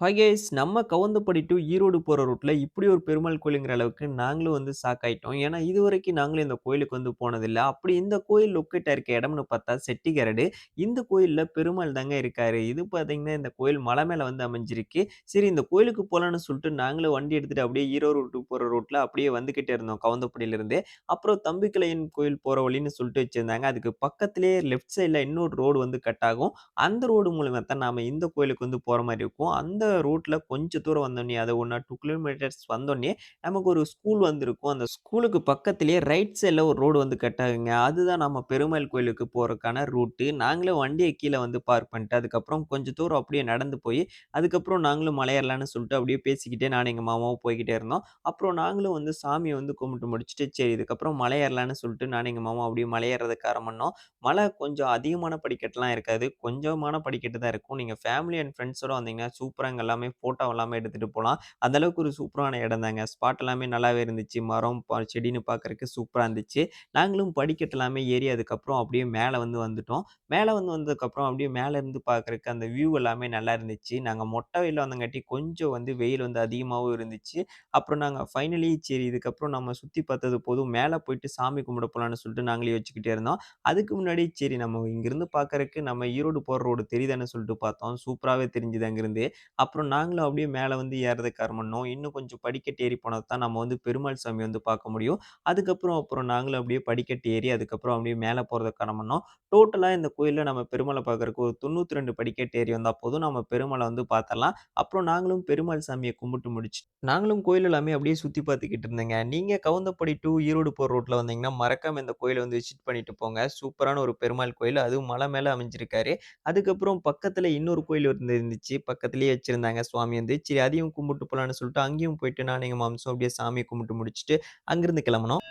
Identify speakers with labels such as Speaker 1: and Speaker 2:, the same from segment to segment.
Speaker 1: Hi guys நம்ம Kavundapadi two Erode போற ரூட்ல இப்படி ஒரு பெருமாள் கோயிலுங்கிற அளவுக்கு நாங்களும் ஷாக் ஆயிட்டோம். ஏன்னா இதுவரைக்கும் நாங்களும் இந்த கோயிலுக்கு போனதில்ல. அப்படி இந்த கோயில் லொக்கேட் ஆயிருக்க இடம்னு பார்த்தா செட்டிகரடு. இந்த கோயில்ல பெருமாள் தாங்க இருக்காரு. இது பார்த்தீங்கன்னா இந்த கோயில் மலை மேல அமைஞ்சிருக்கு. சரி இந்த கோயிலுக்கு போலான்னு சொல்லிட்டு நாங்களும் வண்டி எடுத்துட்டு அப்படியே ஈரோடு ரூட்டுக்கு போற ரூட்ல அப்படியே வந்துகிட்டே இருந்தோம் கவுந்தப்படியிலிருந்து. அப்புறம் தம்பிக்கலையன் கோயில் போற வழின்னு சொல்லிட்டு வச்சிருந்தாங்க. அதுக்கு பக்கத்திலேயே லெஃப்ட் சைடுல இன்னொரு ரோடு கட் ஆகும். அந்த ரோடு மூலியமா தான் நாம இந்த கோயிலுக்கு போற மாரி இருக்கும். அந்த ரூட்ல கொஞ்சம் தூரம் வந்தோனே, அது 1 ஆர் 2 கிலோமீட்டர்ஸ் வந்தோனே, நமக்கு ஒரு ஸ்கூல் இருக்கும். அந்த ஸ்கூலுக்கு பக்கத்திலேயே ரைட் சைட்ல ஒரு ரோடு கட் ஆகுங்க. அதுதான் நம்ம பெருமாள் கோயிலுக்கு போறதுக்கான ரூட்டு. நாங்களே வண்டிய கீழ பார்க் பண்ணிட்டு, அதுக்கப்புறம் கொஞ்சம் தூரம் அப்படியே நடந்து போய், அதுக்கப்புறம் நாங்களும் மலை ஏறலாம்னு சொல்லிட்டு அப்படியே பேசிக்கிட்டே நானும் எங்க மாமாவும் போய்க்கிட்டே இருந்தோம். அப்புறம் நாங்களும் சாமிய கும்பிட்டு முடிச்சுட்டு, சரி இதுக்கப்புறம் மலை ஏறலாம்னு சொல்லிட்டு நானும் எங்க மாமாவும் அப்படியே மலை ஏறுறதுக்கு ஆரம்பண்ணோம். மலை கொஞ்சம் அதிகமான படிக்கட்டுலாம் இருக்காது. கொஞ்சமான படிக்கட்டு தான் இருக்கும். நீங்க ஃபேமிலி அண்ட் ஃபிரெண்ட்ஸோட வந்தீங்கன்னா, சூப்பரா அங்க எல்லாமே ஃபோட்டோ எல்லாமே எடுத்துட்டு போலாம். அந்த அளவுக்கு ஒரு சூப்பரான இடம் தாங்க. ஸ்பாட் எல்லாமே நல்லாவே இருந்துச்சு. மரம், செடின்னு பார்க்கறக்கு சூப்பரா இருந்துச்சு. நாங்களும் படிக்கட்டு எல்லாமே ஏறி அதுக்கப்புறம் அப்படியே மேல வந்துட்டோம். மேல வந்ததுக்கப்புறம் அப்படியே மேல இருந்து பார்க்கறக்கு அந்த வியூ எல்லாமே நல்லா இருந்துச்சு. நாங்க மொட்டை வெயில்ல வந்தங்காட்டி கொஞ்சம் வெயில் அதிகமாவும் இருந்துச்சு. அப்புறம் நாங்க ஃபைனலி சரி இதுக்கப்புறம் நம்ம சுத்தி பார்த்தது போதும். மேல போயிட்டு சாமி கும்பிட போலான்னு சொல்லிட்டு நாங்களே யோசிச்சுக்கிட்டே இருந்தோம். அதுக்கு முன்னாடி சரி நம்ம இங்கிருந்து பார்க்கறக்கு நம்ம ஈரோடு போற ரோடு தெரியுதான்னு சொல்லிட்டு பார்த்தோம். சூப்பராவே தெரிஞ்சுது அங்கிருந்து. அப்புறம் நாங்களும் அப்படியே மேல ஏறதுக்கு ஆரம்பிச்சோம். இன்னும் கொஞ்சம் படிக்கட்டு ஏறி போனா தான் நம்ம பெருமாள் சாமி பார்க்க முடியும். அப்புறம் நாங்களும் அப்படியே படிக்கட்டு ஏறி அதுக்கப்புறம் அப்படியே மேல போறதுக்கு ஆரம்பிச்சோம். டோட்டலா இந்த கோயில்ல நம்ம பெருமாள பார்க்கறக்கு ஒரு 92 படிக்கட்டு ஏறி வந்தா போதும். நம்ம பெருமாள பார்த்தரலாம். அப்புறம் நாங்களும் பெருமாள் சாமிய கும்பிட்டு நாங்களும் கோயில் எல்லாமே அப்படியே சுத்தி பார்த்துக்கிட்டு இருந்தேங்க. நீங்க கவுந்தப்படி டூ ஈரோடு போற ரோட்ல வந்தீங்கன்னா, மறக்காம இந்த கோயில விசிட் பண்ணிட்டு போங்க. சூப்பரான ஒரு பெருமாள் கோயில். அதுவும் மலை மேல அமைஞ்சிருக்காரு. அதுக்கப்புறம் பக்கத்துல இன்னொரு கோயில் இருந்துச்சு. பக்கத்திலேயே வச்சிருந்தாங்க சுவாமி சரி அதையும் கும்பிட்டு போலான்னு சொல்லிட்டு அங்கேயும் போயிட்டு நானும் எங்க மாம்ஸும் அப்படியே சாமிய கும்பிட்டு முடிச்சுட்டு அங்கிருந்து கிளம்புனோம்.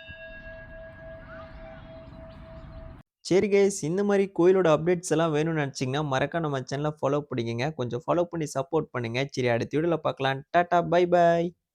Speaker 1: சரி கைஸ் இந்த மாரி கோயிலோட அப்டேட்ஸ் எல்லாம் வேணும்னு நினைச்சீங்கன்னா, மறக்காம நம்ம சேனல ஃபாலோ பண்ணிக்கங்க. கொஞ்சம் ஃபாலோ பண்ணி சப்போர்ட் பண்ணுங்க. சரி அடுத்த வீடியோல பார்க்கலாம். Tata bye by.